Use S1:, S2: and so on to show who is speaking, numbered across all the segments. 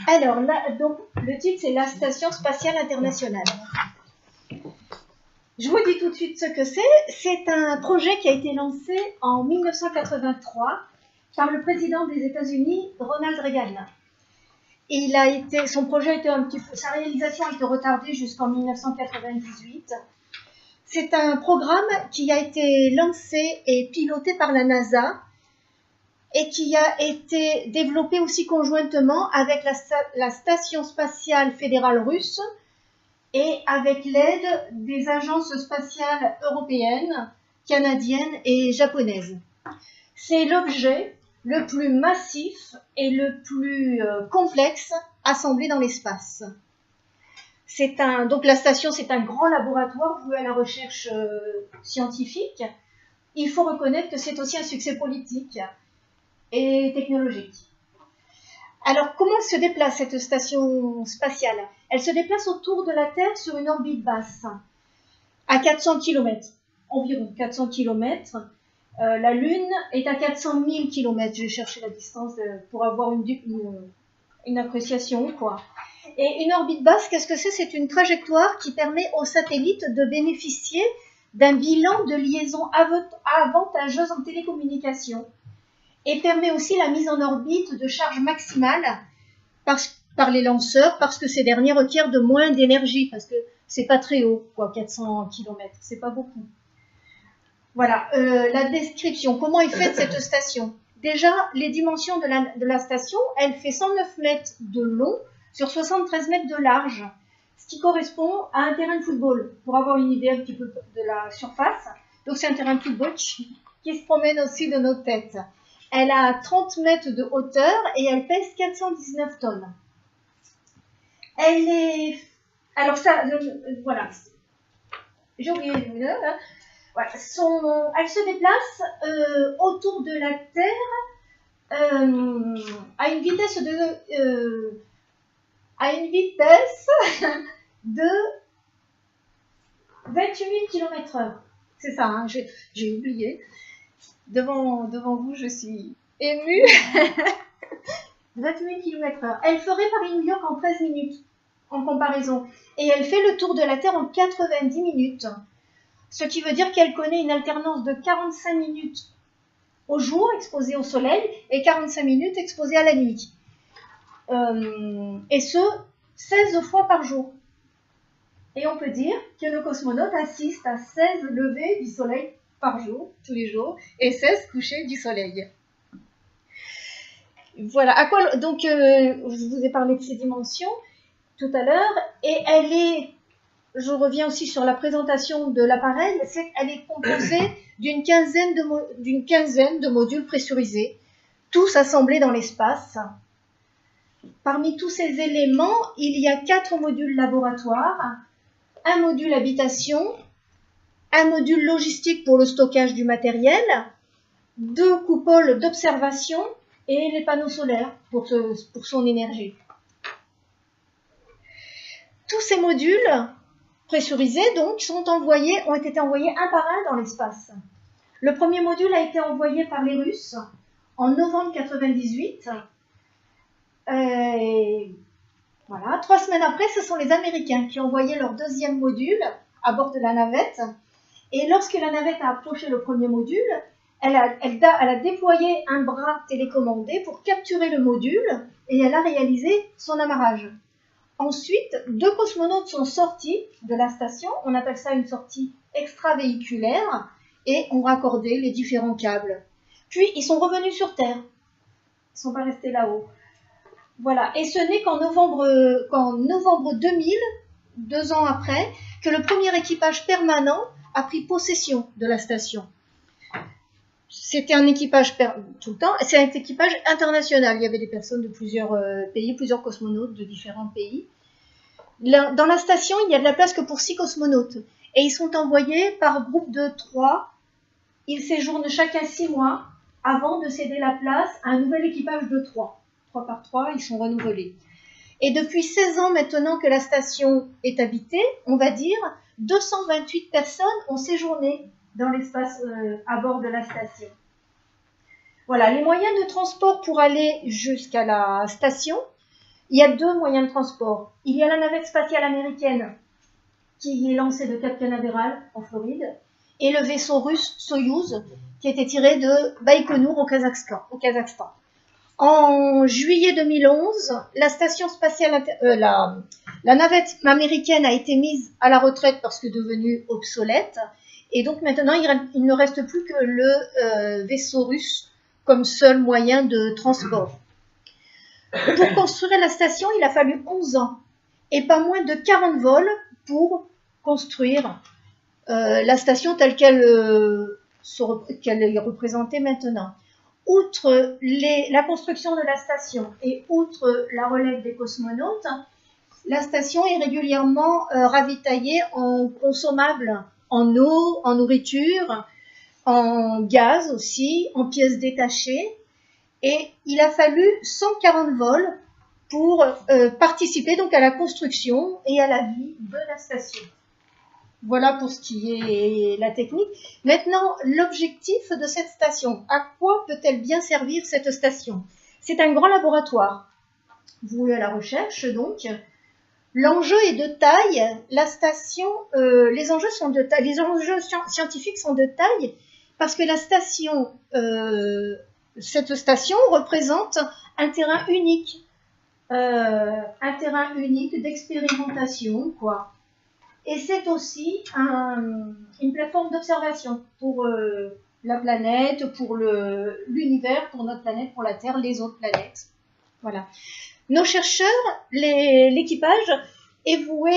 S1: Alors, là, donc, le titre, c'est la Station Spatiale Internationale. Je vous dis tout de suite ce que c'est. C'est un projet qui a été lancé en 1983 par le président des États-Unis, Ronald Reagan. Son projet a été sa réalisation a été retardée jusqu'en 1998. C'est un programme qui a été lancé et piloté par la NASA et qui a été développé aussi conjointement avec la Station spatiale fédérale russe et avec l'aide des agences spatiales européennes, canadiennes et japonaises. C'est l'objet le plus massif et le plus complexe assemblé dans l'espace. Donc la station, c'est un grand laboratoire voué à la recherche scientifique. Il faut reconnaître que c'est aussi un succès politique et technologique. Alors, comment se déplace cette station spatiale? Elle se déplace autour de la Terre sur une orbite basse, à 400 km, environ 400 km. La Lune est à 400 000 km. Je vais chercher la distance pour avoir une appréciation, quoi. Et une orbite basse, qu'est-ce que c'est? C'est une trajectoire qui permet aux satellites de bénéficier d'un bilan de liaison avantageuse en télécommunication et permet aussi la mise en orbite de charge maximale par les lanceurs parce que ces derniers requièrent de moins d'énergie parce que c'est pas très haut, quoi, 400 km, c'est pas beaucoup. Voilà, la description. Comment est faite cette station? Déjà, les dimensions de la station, elle fait 109 mètres de long sur 73 mètres de large, ce qui correspond à un terrain de football, pour avoir une idée un petit peu de la surface. Donc c'est un terrain de football qui se promène aussi de nos têtes. Elle a 30 mètres de hauteur et elle pèse 419 tonnes. Elle est... Alors ça, voilà. J'ai oublié là. Voilà. Elle se déplace autour de la Terre à une vitesse de 28 000 km/h. C'est ça, hein, j'ai oublié. Devant vous, je suis émue. 28 km/h. Elle ferait Paris-New York en 13 minutes, en comparaison. Et elle fait le tour de la Terre en 90 minutes. Ce qui veut dire qu'elle connaît une alternance de 45 minutes au jour, exposée au soleil, et 45 minutes exposée à la nuit. Et ce, 16 fois par jour. Et on peut dire que nos cosmonautes assistent à 16 levées du soleil par jour, tous les jours, et 16 couchers du soleil. Voilà, donc je vous ai parlé de ces dimensions tout à l'heure, et je reviens aussi sur la présentation de l'appareil, elle est composée d'une quinzaine de modules pressurisés, tous assemblés dans l'espace. Parmi tous ces éléments, il y a 4 modules laboratoires, un module habitation, un module logistique pour le stockage du matériel, 2 coupoles d'observation et les panneaux solaires pour son énergie. Tous ces modules pressurisés donc ont été envoyés un par un dans l'espace. Le premier module a été envoyé par les Russes en novembre 1998. Voilà. 3 semaines après, ce sont les Américains qui ont envoyé leur deuxième module à bord de la navette. Et lorsque la navette a approché le premier module, elle a déployé un bras télécommandé pour capturer le module et elle a réalisé son amarrage. Ensuite, 2 cosmonautes sont sortis de la station, on appelle ça une sortie extravéhiculaire, et ont raccordé les différents câbles. Puis, ils sont revenus sur Terre. Ils ne sont pas restés là-haut. Voilà, et ce n'est qu'en novembre 2000, 2 ans après, que le premier équipage permanent a pris possession de la station. C'était un équipage tout le temps, c'est un équipage international. Il y avait des personnes de plusieurs pays, plusieurs cosmonautes de différents pays. Dans la station, il n'y a de la place que pour 6 cosmonautes. Et ils sont envoyés par groupe de 3. Ils séjournent chacun 6 mois avant de céder la place à un nouvel équipage de 3. 3 par 3, ils sont renouvelés. Et depuis 16 ans maintenant que la station est habitée, on va dire, 228 personnes ont séjourné dans l'espace à bord de la station. Voilà, les moyens de transport pour aller jusqu'à la station il y a deux moyens de transport. Il y a la navette spatiale américaine qui est lancée de Cap Canaveral en Floride et le vaisseau russe Soyouz qui était tiré de Baïkonour au Kazakhstan. En juillet 2011, la station spatiale, la navette américaine a été mise à la retraite parce que devenue obsolète. Et donc maintenant, il ne reste plus que le vaisseau russe comme seul moyen de transport. Pour construire la station, il a fallu 11 ans et pas moins de 40 vols pour construire la station telle qu'elle est représentée maintenant. Outre la construction de la station et outre la relève des cosmonautes, la station est régulièrement ravitaillée en consommables, en eau, en nourriture, en gaz aussi, en pièces détachées. Et il a fallu 140 vols pour participer donc à la construction et à la vie de la station. Voilà pour ce qui est la technique. Maintenant, l'objectif de cette station. À quoi peut-elle bien servir cette station? C'est un grand laboratoire voué à la recherche, donc. L'enjeu est de taille. La station, les enjeux sont de taille. Les enjeux scientifiques sont de taille parce que la station, cette station représente un terrain unique d'expérimentation, quoi. Et c'est aussi une plateforme d'observation pour la planète, pour l'univers, pour notre planète, pour la Terre, les autres planètes. Voilà. Nos chercheurs, l'équipage est voué,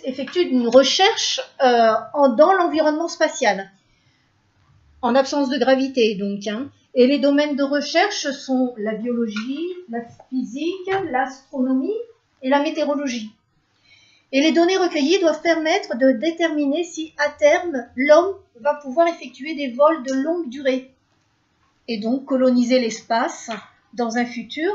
S1: effectue une recherche dans l'environnement spatial, en absence de gravité donc. Et les domaines de recherche sont la biologie, la physique, l'astronomie et la météorologie. Et les données recueillies doivent permettre de déterminer si, à terme, l'homme va pouvoir effectuer des vols de longue durée et donc coloniser l'espace dans un futur.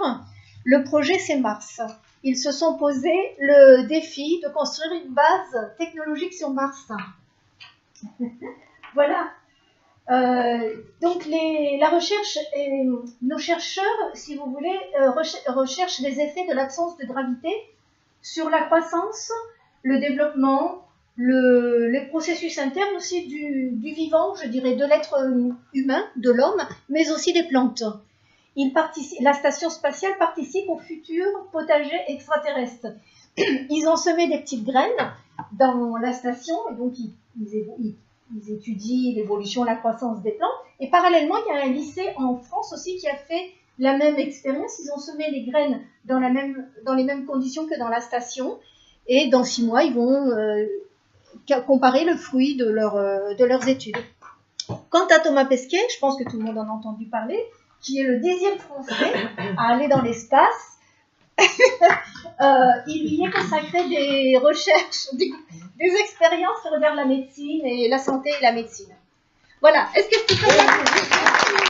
S1: Le projet, c'est Mars. Ils se sont posé le défi de construire une base technologique sur Mars. Voilà. Donc la recherche, nos chercheurs, si vous voulez, recherchent les effets de l'absence de gravité sur la croissance, le développement, les processus internes aussi du vivant, je dirais, de l'être humain, de l'homme, mais aussi des plantes. La station spatiale participe au futur potager extraterrestre. Ils ont semé des petites graines dans la station, et donc ils étudient l'évolution, la croissance des plantes. Et parallèlement, il y a un lycée en France aussi qui a fait la même expérience. Ils ont semé les graines dans les mêmes conditions que dans la station. Et dans 6 mois, ils vont comparer le fruit de leurs études. Quant à Thomas Pesquet, je pense que tout le monde en a entendu parler, qui est le 10e Français à aller dans l'espace. Il y est consacré des recherches, des expériences sur la médecine et la santé et la médecine. Voilà. Est-ce que je peux faire